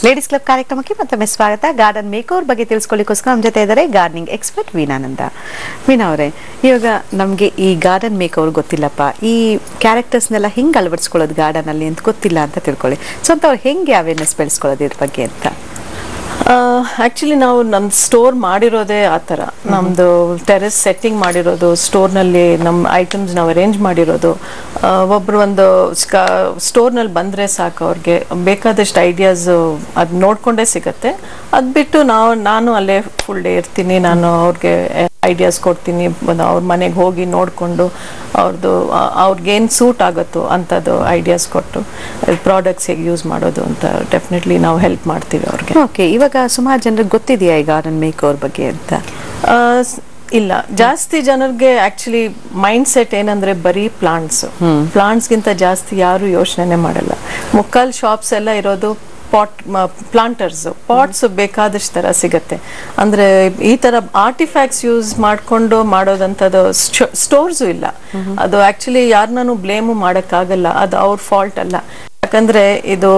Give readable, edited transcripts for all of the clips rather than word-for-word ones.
Ladies club ಕಾರ್ಯಕ್ರಮಕ್ಕೆ ಮತ್ತೊಮ್ಮೆ ಸ್ವಾಗತ. ಗಾರ್ಡನ್ ಮೇಕೋವರ್ ಬಗ್ಗೆ ತಿಳಿಸ್ಕೊಳ್ಳಿಕ್ಕೋಸ್ಕರ ನಮ್ಮ ಜೊತೆ ಇದ್ದಾರೆ ಗಾರ್ಡನಿಂಗ್ ಎಕ್ಸ್ಪರ್ಟ್ ವೀಣಾನಂದ. ವೀಣಾ ಅವರೇ, ಇವಾಗ ನಮಗೆ ಈ ಗಾರ್ಡನ್ ಮೇಕೋವರ್ ಗೊತ್ತಿಲ್ಲಪ್ಪ, ಈ ಕ್ಯಾರೆಕ್ಟರ್ಸ್ನೆಲ್ಲ ಹೆಂಗೆ ಅಳವಡಿಸ್ಕೊಳ್ಳೋದು ಗಾರ್ಡನ್ ಅಲ್ಲಿ ಅಂತ ಗೊತ್ತಿಲ್ಲ ಅಂತ ತಿಳ್ಕೊಳ್ಳಿ. ಸೊ ಅಂತ ಹೆಂಗೆ ಅವೇರ್ನೆಸ್ ಬೆಳೆಸ್ಕೊಳ್ಳೋದು ಇದ್ರ ಬಗ್ಗೆ ಅಂತ? ಆಕ್ಚುಲಿ ನಾವು ನಮ್ದು ಸ್ಟೋರ್ ಮಾಡಿರೋದೇ ಆ ಥರ. ನಮ್ದು ಟೆರೆಸ್ ಸೆಟ್ಟಿಂಗ್ ಮಾಡಿರೋದು, ಸ್ಟೋರ್ನಲ್ಲಿ ನಮ್ಮ ಐಟಮ್ಸ್ ನಾವು ಅರೇಂಜ್ ಮಾಡಿರೋದು. ಒಬ್ರು ಒಂದು ಸ್ಟೋರ್ನಲ್ಲಿ ಬಂದರೆ ಸಾಕು, ಅವ್ರಿಗೆ ಬೇಕಾದಷ್ಟು ಐಡಿಯಾಸ್ ಅದು ನೋಡ್ಕೊಂಡೇ ಸಿಗತ್ತೆ. ಅದು ಬಿಟ್ಟು ನಾನು ಅಲ್ಲೇ ಫುಲ್ ಡೇ ಇರ್ತೀನಿ, ನಾನು ಅವ್ರಿಗೆ ಐಡಿಯಾಸ್ ಕೊಡ್ತೀನಿ. ಅವ್ರ ಮನೆಗೆ ಹೋಗಿ ನೋಡಿಕೊಂಡು ಅವ್ರಿಗೇನು ಸೂಟ್ ಆಗುತ್ತೋ ಅಂಥದ್ದು ಐಡಿಯಾಸ್ ಕೊಟ್ಟು ಪ್ರಾಡಕ್ಟ್ಸ್ ಹೇಗೆ ಯೂಸ್ ಮಾಡೋದು ಅಂತ ಡೆಫಿನೆಟ್ಲಿ ನಾವು ಹೆಲ್ಪ್ ಮಾಡ್ತೀವಿ ಅವ್ರಿಗೆ. ಓಕೆ, ಇವಾಗ ಸುಮಾರು ಜನರಿಗೆ ಗೊತ್ತಿದೆಯಾ ಈ ಗಾರ್ಡನ್ ಮೇಕೋವರ್ ಬಗ್ಗೆ ಅಂತ? ಇಲ್ಲ, ಜಾಸ್ತಿ ಜನರಿಗೆ ಆಕ್ಚುಲಿ ಮೈಂಡ್ ಸೆಟ್ ಏನಂದ್ರೆ ಬರೀ ಪ್ಲಾಂಟ್ಸ್ಗಿಂತ ಜಾಸ್ತಿ ಯಾರು ಯೋಚನೆ ಮಾಡಲ್ಲ. ಮುಕ್ಕಾಲ್ ಶಾಪ್ಸ್ ಎಲ್ಲ ಇರೋದು ಪಾಟ್ಸ್ ಬೇಕಾದಷ್ಟು ತರ ಸಿಗತ್ತೆ. ಅಂದ್ರೆ ಈ ತರ ಆರ್ಟಿಫ್ಯಾಕ್ಟ್ಸ್ ಯೂಸ್ ಮಾಡ್ಕೊಂಡು ಮಾಡೋದಂಥದ್ದು ಸ್ಟೋರ್ಸು ಇಲ್ಲ. ಅದು ಆಕ್ಚುಲಿ ಯಾರನ್ನೂ ಬ್ಲೇಮು ಮಾಡೋಕ್ಕಾಗಲ್ಲ, ಅದು ಅವ್ರ ಫಾಲ್ಟ್ ಅಲ್ಲ. ಯಾಕಂದ್ರೆ ಇದು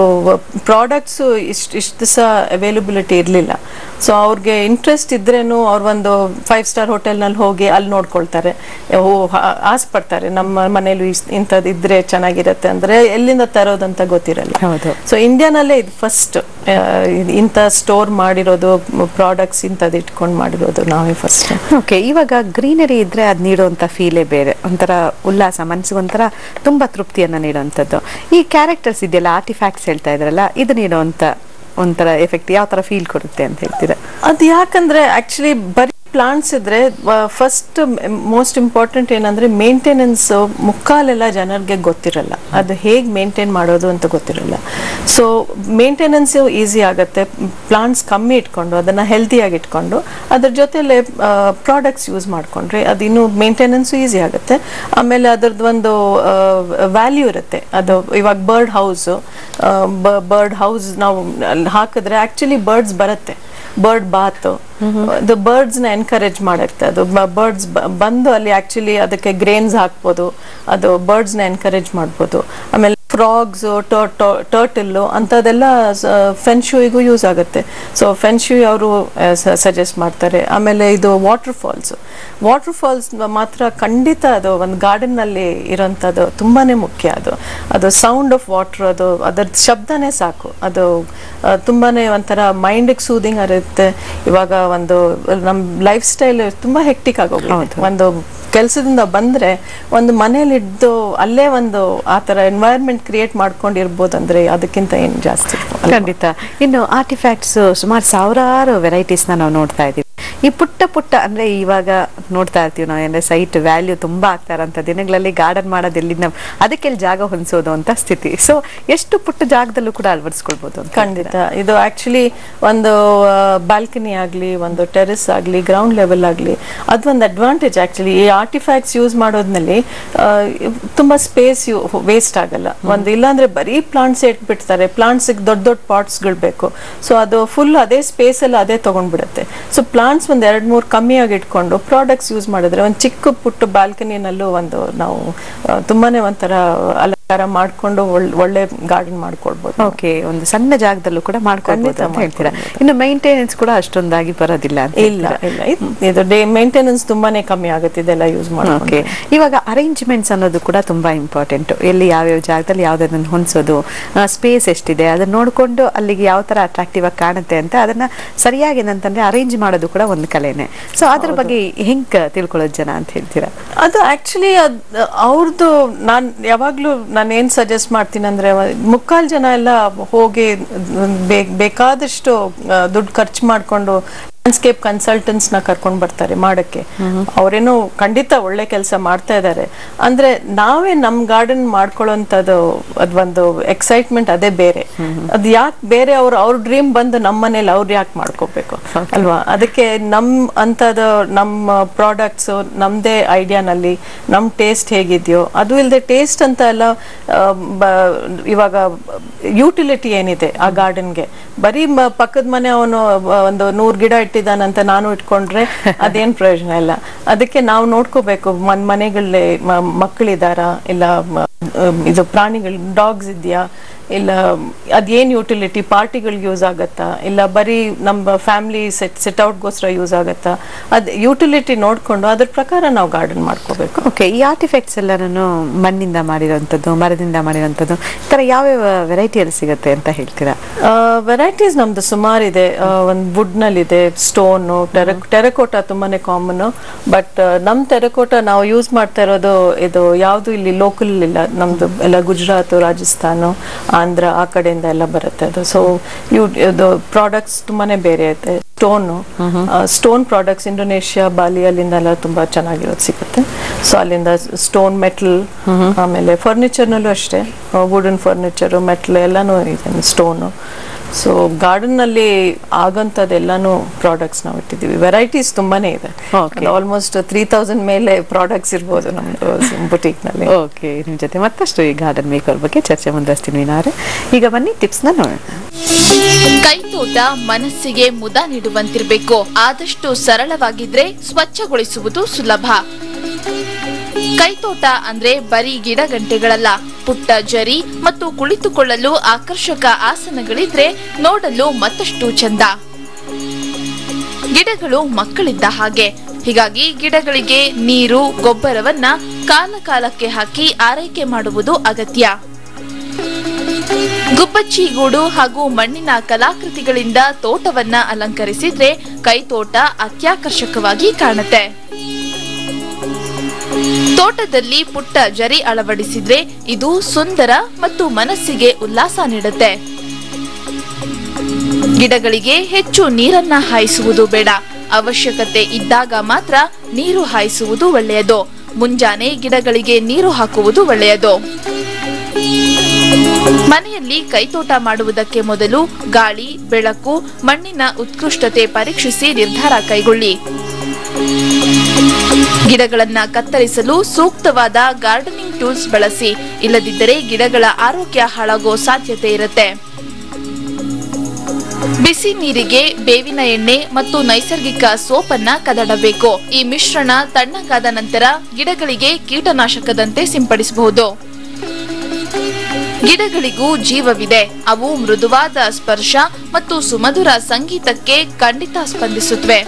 ಪ್ರಾಡಕ್ಟ್ಸ್ ಇಷ್ಟು ದಿವಸ ಅವೈಲಬಿಲಿಟಿ ಇರಲಿಲ್ಲ. ಸೊ ಅವ್ರಿಗೆ ಇಂಟ್ರೆಸ್ಟ್ ಇದ್ರೇನು ಅವ್ರೊಂದು 5 ಸ್ಟಾರ್ ಹೋಟೆಲ್ನಲ್ಲಿ ಹೋಗಿ ಅಲ್ಲಿ ನೋಡ್ಕೊಳ್ತಾರೆ, ಆಸೆ ಪಡ್ತಾರೆ ನಮ್ಮ ಮನೇಲಿ ಇಂಥದ್ದು ಇದ್ರೆ ಚೆನ್ನಾಗಿರತ್ತೆ. ಅಂದ್ರೆ ಎಲ್ಲಿಂದ ತರೋದಂತ ಗೊತ್ತಿರಲ್ಲ. ಸೊ ಇಂಡಿಯಾನಲ್ಲೇ ಇದು ಫಸ್ಟ್ ಇಂಥ ಸ್ಟೋರ್ ಮಾಡಿರೋದು, ಪ್ರಾಡಕ್ಟ್ಸ್ ಇಂಥದ್ದು ಇಟ್ಕೊಂಡು ಮಾಡಿರೋದು ನಾವೇ ಫಸ್ಟ್. ಓಕೆ, ಇವಾಗ ಗ್ರೀನರಿ ಇದ್ರೆ ಅದು ನೀಡುವಂಥ ಫೀಲೇ ಬೇರೆ, ಒಂಥರ ಉಲ್ಲಾಸ, ಮನಸ್ಸಿಗೊಂಥರ ತುಂಬಾ ತೃಪ್ತಿಯನ್ನು ನೀಡುವಂಥದ್ದು. ಈ ಕ್ಯಾರೆಕ್ಟರ್ಸ್ ಇದೆಯಲ್ಲ, ಆರ್ಟಿಫ್ಯಾಕ್ಟ್ಸ್ ಹೇಳ್ತಾ ಇದ್ರಲ್ಲ, ಇದು ನೀಡುವಂಥ ಒಂಥರ ಎಫೆಕ್ಟ್ ಯಾವ ತರ ಫೀಲ್ ಕೊಡುತ್ತೆ ಅಂತ ಹೇಳ್ತೀರಾ? ಅದು ಯಾಕಂದ್ರೆ ಆಕ್ಚುಲಿ ಬರೀ ಪ್ಲಾಂಟ್ಸ್ ಇದ್ರೆ ಫಸ್ಟ್ ಮೋಸ್ಟ್ ಇಂಪಾರ್ಟೆಂಟ್ ಏನಂದ್ರೆ ಮೇಂಟೆನೆನ್ಸ್ ಮುಕ್ಕಾಲೆಲ್ಲ ಜನರಿಗೆ ಗೊತ್ತಿರಲ್ಲ. ಅದು ಹೇಗೆ ಮೇಂಟೈನ್ ಮಾಡೋದು ಅಂತ ಗೊತ್ತಿರಲ್ಲ. ಸೊ ಮೇಂಟೆನೆನ್ಸ್ ಈಸಿ ಆಗುತ್ತೆ ಪ್ಲಾಂಟ್ಸ್ ಕಮ್ಮಿ ಇಟ್ಕೊಂಡು, ಅದನ್ನ ಹೆಲ್ದಿಯಾಗಿ ಇಟ್ಕೊಂಡು ಅದ್ರ ಜೊತೆಲೆ ಪ್ರಾಡಕ್ಟ್ಸ್ ಯೂಸ್ ಮಾಡ್ಕೊಂಡ್ರೆ ಅದು ಇನ್ನೂ ಮೇಂಟೆನೆನ್ಸು ಈಸಿ ಆಗುತ್ತೆ. ಆಮೇಲೆ ಅದ್ರದ್ದು ಒಂದು ವ್ಯಾಲ್ಯೂ ಇರುತ್ತೆ. ಅದು ಇವಾಗ ಬರ್ಡ್ ಹೌಸ್ ನಾವು ಹಾಕಿದ್ರೆ ಆಕ್ಚುಲಿ ಬರ್ಡ್ಸ್ ಬರುತ್ತೆ. ಬರ್ಡ್ ಬಾತ್ ಅದು ಬರ್ಡ್ಸ್ ನ ಎನ್ಕರೇಜ್ ಮಾಡುತ್ತೆ. ಅದು ಬರ್ಡ್ಸ್ ಬಂದು ಅಲ್ಲಿ ಆಕ್ಚುಲಿ ಅದಕ್ಕೆ ಗ್ರೇನ್ಸ್ ಹಾಕ್ಬೋದು, ಅದು ಬರ್ಡ್ಸ್ ನ ಎನ್ಕರೇಜ್ ಮಾಡ್ಬೋದು. ಆಮೇಲೆ ಫ್ರಾಗ್ಸ್, ಟರ್ಟಲ್ ಅಂತದೆಲ್ಲ ಫೆನ್ಶೂಯಿಗೂ ಯೂಸ್ ಆಗುತ್ತೆ. ಸೊ ಫೆನ್ಶೂಯಿ ಅವರು ಸಜೆಸ್ಟ್ ಮಾಡ್ತಾರೆ. ಆಮೇಲೆ ಇದು ವಾಟರ್ ಫಾಲ್ಸ್ ಮಾತ್ರ ಖಂಡಿತ ಅದು ಒಂದು ಗಾರ್ಡನ್ ನಲ್ಲಿ ಇರೋಂಥದ್ದು ತುಂಬಾನೇ ಮುಖ್ಯ. ಅದು ಸೌಂಡ್ ಆಫ್ ವಾಟರ್, ಅದರ ಶಬ್ದನೇ ಸಾಕು, ಅದು ತುಂಬಾನೇ ಒಂಥರ ಮೈಂಡಿಗೆ ಸೂದಿಂಗ್ ಇರುತ್ತೆ. ಇವಾಗ ಒಂದು ನಮ್ ಲೈಫ್ ಸ್ಟೈಲ್ ತುಂಬಾ ಹೆಕ್ಟಿಕ್ ಆಗೋಗುತ್ತೆ. ಒಂದು ಕೆಲಸದಿಂದ ಬಂದ್ರೆ ಒಂದು ಮನೇಲಿದ್ದು ಅಲ್ಲೇ ಒಂದು ಆತರ ಎನ್ವೈರನ್ಮೆಂಟ್ ಕ್ರಿಯೇಟ್ ಮಾಡ್ಕೊಂಡಿರ್ಬೋದು. ಅಂದ್ರೆ ಅದಕ್ಕಿಂತ ಏನು ಜಾಸ್ತಿ ಖಂಡಿತ. ಇನ್ನು ಆರ್ಟಿಫ್ಯಾಕ್ಟ್ಸ್ ಸುಮಾರು ಸಾವಿರಾರು ವೆರೈಟೀಸ್ ನಾವು ನೋಡ್ತಾ ಇದೀವಿ. ಈ ಪುಟ್ಟ ಅಂದ್ರೆ ಇವಾಗ ನೋಡ್ತಾ ಇರ್ತೀವಿ ನಾವು, ಅಂದ್ರೆ ಸೈಟ್ ವ್ಯಾಲ್ಯೂ ತುಂಬಾ ಆಗ್ತಾರಂತ ದಿನಗಳಲ್ಲಿ ಗಾರ್ಡನ್ ಮಾಡೋದೆಲ್ಲಿ ನಾವು ಅದಕ್ಕೆಲ್ಲಿ ಜಾಗ ಹೊಂದಿಸೋದು ಅಂತ ಸ್ಥಿತಿ. ಸೊ ಎಷ್ಟು ಪುಟ್ಟ ಜಾಗದಲ್ಲೂ ಕೂಡ ಅಳವಡಿಸ್ಕೊಳ್ಬಹುದು. ಖಂಡಿತ. ಇದು ಆಕ್ಚುಲಿ ಒಂದು ಬಾಲ್ಕನಿ ಆಗ್ಲಿ, ಒಂದು ಟೆರೆಸ್ ಆಗ್ಲಿ, ಗ್ರೌಂಡ್ ಲೆವೆಲ್ ಆಗ್ಲಿ, ಅದೊಂದು ಅಡ್ವಾಂಟೇಜ್. ಆಕ್ಚುಲಿ ಈ ಆರ್ಟಿಫ್ಯಾಕ್ಟ್ಸ್ ಯೂಸ್ ಮಾಡೋದ್ನಲ್ಲಿ ತುಂಬಾ ಸ್ಪೇಸ್ ವೇಸ್ಟ್ ಆಗಲ್ಲ. ಒಂದು ಇಲ್ಲಾಂದ್ರೆ ಬರೀ ಪ್ಲಾಂಟ್ಸ್ ಇಟ್ಬಿಡ್ತಾರೆ, ಪ್ಲಾಂಟ್ಸ್ ದೊಡ್ಡ ಪಾಟ್ಸ್ಗಳು ಬೇಕು. ಸೊ ಅದು ಫುಲ್ ಅದೇ ಸ್ಪೇಸ್ ಎಲ್ಲ ಅದೇ ತಗೊಂಡ್ಬಿಡುತ್ತೆ. ಸೊ ಪ್ಲಾಂಟ್ಸ್ ಒಂದ್ 2-3 ಕಮ್ಮಿಯಾಗಿ ಇಟ್ಕೊಂಡು ಪ್ರಾಡಕ್ಟ್ಸ್ ಯೂಸ್ ಮಾಡಿದ್ರೆ ಒಂದು ಚಿಕ್ಕ ಪುಟ್ಟ ಬಾಲ್ಕನಿನಲ್ಲೂ ಒಂದು ನಾವು ತುಂಬಾನೇ ಒಂಥರ ಅಲಂಕಾರ ಮಾಡ್ಕೊಂಡು ಒಳ್ಳೆ ಗಾರ್ಡನ್ ಮಾಡ್ಕೊಳ್ಬಹುದು. ಓಕೆ, ಒಂದು ಸಣ್ಣ ಜಾಗದಲ್ಲೂ ಕೂಡ ಮಾಡ್ಕೊಳ್ಬಹುದು ಅಂತ ಹೇಳ್ತೀರಾ. ಇನ್ನು ಮೇಂಟೆನೆನ್ಸ್ ಕೂಡ ಅಷ್ಟೊಂದಾಗಿ ಬರೋದಿಲ್ಲ? ಇಲ್ಲ, ಇದು ಮೇಂಟೆನೆನ್ಸ್ ತುಂಬಾನೇ ಕಮ್ಮಿ ಆಗುತ್ತೆ ಇದೆಲ್ಲ ಯೂಸ್ ಮಾಡಿ. ಓಕೆ, ಇವಾಗ ಅರೇಂಜ್ಮೆಂಟ್ಸ್ ಅನ್ನೋದು ಕೂಡ ತುಂಬಾ ಇಂಪಾರ್ಟೆಂಟ್. ಎಲ್ಲಿ ಯಾವ್ಯಾವ ಜಾಗದಲ್ಲಿ ಯಾವ್ದನ್ನ ಹೊಂದಿಸೋದು, ಸ್ಪೇಸ್ ಎಷ್ಟಿದೆ ಅದನ್ನ ನೋಡ್ಕೊಂಡು ಅಲ್ಲಿಗೆ ಯಾವ ತರ ಅಟ್ರಾಕ್ಟಿವ್ ಆಗಿ ಕಾಣುತ್ತೆ ಅಂತ ಅದನ್ನ ಸರಿಯಾಗಿ ಏನಂತಂದ್ರೆ ಅರೇಂಜ್ ಮಾಡೋದು ಕೂಡ ಒಂದು ಕಲೆನೆ. ಸೊ ಅದ್ರ ಬಗ್ಗೆ ಹೆಂಗ್ ತಿಳ್ಕೊಳ್ಳೋದು ಜನ ಅಂತ ಹೇಳ್ತೀರಾ? ಅದು ಆಕ್ಚುಲಿ ಅವ್ರದ್ದು ನಾನು ಏನ್ ಸಜೆಸ್ಟ್ ಮಾಡ್ತೀನಿ ಅಂದ್ರೆ, ಮುಕ್ಕಾಲ್ ಜನ ಎಲ್ಲ ಹೋಗಿ ಬೇಕಾದಷ್ಟು ದುಡ್ಡು ಖರ್ಚು ಮಾಡ್ಕೊಂಡು ಲ್ಯಾಂಡ್ಸ್ಕೇಪ್ ಕನ್ಸಲ್ಟೆಂಟ್ಸ್ ನ ಕರ್ಕೊಂಡ್ ಬರ್ತಾರೆ ಮಾಡಕ್ಕೆ. ಅವ್ರೇನು ಖಂಡಿತ ಒಳ್ಳೆ ಕೆಲಸ ಮಾಡ್ತಾ ಇದ್ದಾರೆ. ಅಂದ್ರೆ ನಾವೇ ನಮ್ ಗಾರ್ಡನ್ ಮಾಡ್ಕೊಳ್ಳೋಂಥದ್ದು ಅದೊಂದು ಎಕ್ಸೈಟ್ಮೆಂಟ್ ಅದೇ ಬೇರೆ. ಅದು ಯಾಕೆ ಬೇರೆ ಅವ್ರ ಡ್ರೀಮ್ ಬಂದು ನಮ್ಮ ಮನೇಲಿ ಅವ್ರು ಯಾಕೆ ಮಾಡ್ಕೋಬೇಕು ಅಲ್ವಾ? ಅದಕ್ಕೆ ನಮ್ಮ ಪ್ರಾಡಕ್ಟ್ಸ್ ನಮ್ದೇ ಐಡಿಯಾನಲ್ಲಿ ನಮ್ ಟೇಸ್ಟ್ ಹೇಗಿದೆಯೋ ಅದು ಇಲ್ಲದೆ ಟೇಸ್ಟ್ ಅಂತ ಎಲ್ಲ ಇವಾಗ ಯುಟಿಲಿಟಿ ಏನಿದೆ ಆ ಗಾರ್ಡನ್ಗೆ, ಬರೀ ಪಕ್ಕದ ಮನೆ ಅವನು ಒಂದು 100 ಗಿಡ ಇಟ್ಟಿದ್ದಾನಂತ ನಾನು ಇಟ್ಕೊಂಡ್ರೆ ಅದೇನ್ ಪ್ರಯೋಜನ ಇಲ್ಲ. ಅದಕ್ಕೆ ನಾವು ನೋಡ್ಕೋಬೇಕು, ಮನೆಗಳಲ್ಲಿ ಮಕ್ಕಳಿದಾರ, ಇಲ್ಲ ಇದು ಪ್ರಾಣಿಗಳು, ಡಾಗ್ಸ್ ಇದೆಯಾ, ಇಲ್ಲ ಅದೇನ್ ಯುಟಿಲಿಟಿ ಪಾರ್ಟಿಗಳಿಗೆ ಯೂಸ್ ಆಗತ್ತಾ, ಇಲ್ಲ ಬರೀ ನಮ್ಮ ಫ್ಯಾಮಿಲಿ ಸಿಟ್ ಔಟ್ಗೋಸ್ಕರ ಯೂಸ್ ಆಗತ್ತಾ, ಅದ್ ಯುಟಿಲಿಟಿ ನೋಡ್ಕೊಂಡು ಅದ್ರ ಪ್ರಕಾರ ನಾವು ಗಾರ್ಡನ್ ಮಾಡ್ಕೋಬೇಕು. ಓಕೆ, ಈ ಆರ್ಟಿಫೆಕ್ಟ್ಸ್ ಎಲ್ಲಾನು ಮಣ್ಣಿಂದ ಮಾಡಿರೋಂಥದ್ದು, ಮರದಿಂದ ಮಾಡಿರೋಂಥದ್ದು, ಈ ತರ ಯಾವ್ಯಾವ ವೆರೈಟಿಯಲ್ಲಿ ಸಿಗುತ್ತೆ ಅಂತ ಹೇಳ್ತೀರಾ? ವೆರೈಟೀಸ್ ನಮ್ದು ಸುಮಾರಿದೆ. ಒಂದು ವುಡ್ ನಲ್ಲಿ ಇದೆ, ಸ್ಟೋನ್, ಟೆರಕೋಟಾ ತುಂಬಾನೇ ಕಾಮನ್. ಬಟ್ ನಮ್ ಟೆರಕೋಟಾ ನಾವು ಯೂಸ್ ಮಾಡ್ತಾ ಇರೋದು ಇದು ಯಾವ್ದು ಇಲ್ಲಿ ಲೋಕಲ್ ಇಲ್ಲ, ನಮ್ದು ಎಲ್ಲ ಗುಜರಾತ್, ರಾಜಸ್ಥಾನ, ಆಂಧ್ರ ಆ ಕಡೆಯಿಂದ ಎಲ್ಲ ಬರುತ್ತೆ ಅದು. ಸೊ ಇದು ಪ್ರಾಡಕ್ಟ್ಸ್ ತುಂಬಾನೇ ಬೇರೆ ಐತೆ. ಸ್ಟೋನ್ ಪ್ರಾಡಕ್ಟ್ಸ್ ಇಂಡೋನೇಷ್ಯಾ, ಬಾಲಿ ಅಲ್ಲಿಂದ ಎಲ್ಲ ತುಂಬಾ ಚೆನ್ನಾಗಿರೋದು ಸಿಗುತ್ತೆ. ಸೊ ಅಲ್ಲಿಂದ ಸ್ಟೋನ್, ಮೆಟಲ್, ಆಮೇಲೆ ಫರ್ನಿಚರ್ ನಲ್ಲೂ ಅಷ್ಟೇ, ವುಡನ್ ಫರ್ನಿಚರ್, ಮೆಟಲ್ ಎಲ್ಲಾನು ಇದೆ, ಸ್ಟೋನ್. ಸೊ ಗಾರ್ಡನ್ ನಲ್ಲಿ ಆಗಂತದೆಲ್ಲಾನು ಪ್ರಾಡಕ್ಟ್ಸ್ ನಾವು ಇಟ್ಟಿದ್ದೀವಿ. ವೆರೈಟೀಸ್ ತುಂಬಾನೇ ಇದೆ, ಆಲ್ಮೋಸ್ಟ್ 3000 ಮೇಲೆ ಪ್ರಾಡಕ್ಟ್ಸ್ ಇರ್ಬೋದು ನಮ್ದು ಬುಟೀಕ್ ನಲ್ಲಿ. ಓಕೆ, ನಿಮ್ ಜೊತೆ ಮತ್ತಷ್ಟು ಈ ಗಾರ್ಡನ್ ಮೇಕರ್ ಬಗ್ಗೆ ಚರ್ಚೆ ಮುಂದುವರಿಸ್ತೀನಿ ವೀಣಾ. ಈಗ ಬನ್ನಿ ಟಿಪ್ಸ್ ನ ನೋಡೋಣ. ಕೈತೋಟ ಮನಸ್ಸಿಗೆ ಮುದ ನೀಡುವಂತಿರಬೇಕು. ಆದಷ್ಟು ಸರಳವಾಗಿದ್ರೆ ಸ್ವಚ್ಛಗೊಳಿಸುವುದು ಸುಲಭ. ಕೈತೋಟ ಅಂದ್ರೆ ಬರೀ ಗಿಡ ಗಂಟೆಗಳಲ್ಲ, ಪುಟ್ಟ ಜರಿ ಮತ್ತು ಕುಳಿತುಕೊಳ್ಳಲು ಆಕರ್ಷಕ ಆಸನಗಳಿದ್ರೆ ನೋಡಲು ಮತ್ತಷ್ಟು ಚಂದ. ಗಿಡಗಳು ಮಕ್ಕಳಿದ್ದ ಹಾಗೆ, ಹೀಗಾಗಿ ಗಿಡಗಳಿಗೆ ನೀರು, ಗೊಬ್ಬರವನ್ನ ಕಾಲ ಕಾಲಕ್ಕೆ ಹಾಕಿ ಆರೈಕೆ ಮಾಡುವುದು ಅಗತ್ಯ. ಗುಬ್ಬಚ್ಚಿ ಗೂಡು ಹಾಗೂ ಮಣ್ಣಿನ ಕಲಾಕೃತಿಗಳಿಂದ ತೋಟವನ್ನ ಅಲಂಕರಿಸಿದ್ರೆ ಕೈತೋಟ ಅತ್ಯಾಕರ್ಷಕವಾಗಿ ಕಾಣುತ್ತೆ. ತೋಟದಲ್ಲಿ ಪುಟ್ಟ ಜರಿ ಅಳವಡಿಸಿದ್ರೆ ಇದು ಸುಂದರ ಮತ್ತು ಮನಸ್ಸಿಗೆ ಉಲ್ಲಾಸ ನೀಡುತ್ತೆ. ಗಿಡಗಳಿಗೆ ಹೆಚ್ಚು ನೀರನ್ನ ಹಾಯಿಸುವುದು ಬೇಡ. ಅವಶ್ಯಕತೆ ಇದ್ದಾಗ ಮಾತ್ರ ನೀರು ಹಾಯಿಸುವುದು ಒಳ್ಳೆಯದು. ಮುಂಜಾನೆ ಗಿಡಗಳಿಗೆ ನೀರು ಹಾಕುವುದು ಒಳ್ಳೆಯದು. ಮನೆಯಲ್ಲಿ ಕೈತೋಟ ಮಾಡುವುದಕ್ಕೆ ಮೊದಲು ಗಾಳಿ, ಬೆಳಕು, ಮಣ್ಣಿನ ಉತ್ಕೃಷ್ಟತೆ ಪರೀಕ್ಷಿಸಿ ನಿರ್ಧಾರ ಕೈಗೊಳ್ಳಿ. ಗಿಡಗಳನ್ನ ಕತ್ತರಿಸಲು ಸೂಕ್ತವಾದ ಗಾರ್ಡನಿಂಗ್ ಟೂಲ್ಸ್ ಬಳಸಿ. ಇಲ್ಲದಿದ್ದರೆ ಗಿಡಗಳ ಆರೋಗ್ಯ ಹಾಳಾಗೋ ಸಾಧ್ಯತೆ ಇರುತ್ತೆ. ಬಿಸಿ ನೀರಿಗೆ ಬೇವಿನ ಎಣ್ಣೆ ಮತ್ತು ನೈಸರ್ಗಿಕ ಸೋಪನ್ನ ಕದಡಬೇಕು. ಈ ಮಿಶ್ರಣ ತಣ್ಣಗಾದ ನಂತರ ಗಿಡಗಳಿಗೆ ಕೀಟನಾಶಕದಂತೆ ಸಿಂಪಡಿಸಬಹುದು. ಗಿಡಗಳಿಗೂ ಜೀವವಿದೆ. ಅವು ಮೃದುವಾದ ಸ್ಪರ್ಶ ಮತ್ತು ಸುಮಧುರ ಸಂಗೀತಕ್ಕೆ ಖಂಡಿತ ಸ್ಪಂದಿಸುತ್ತವೆ.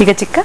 ಈಗ ಚಿಕ್ಕ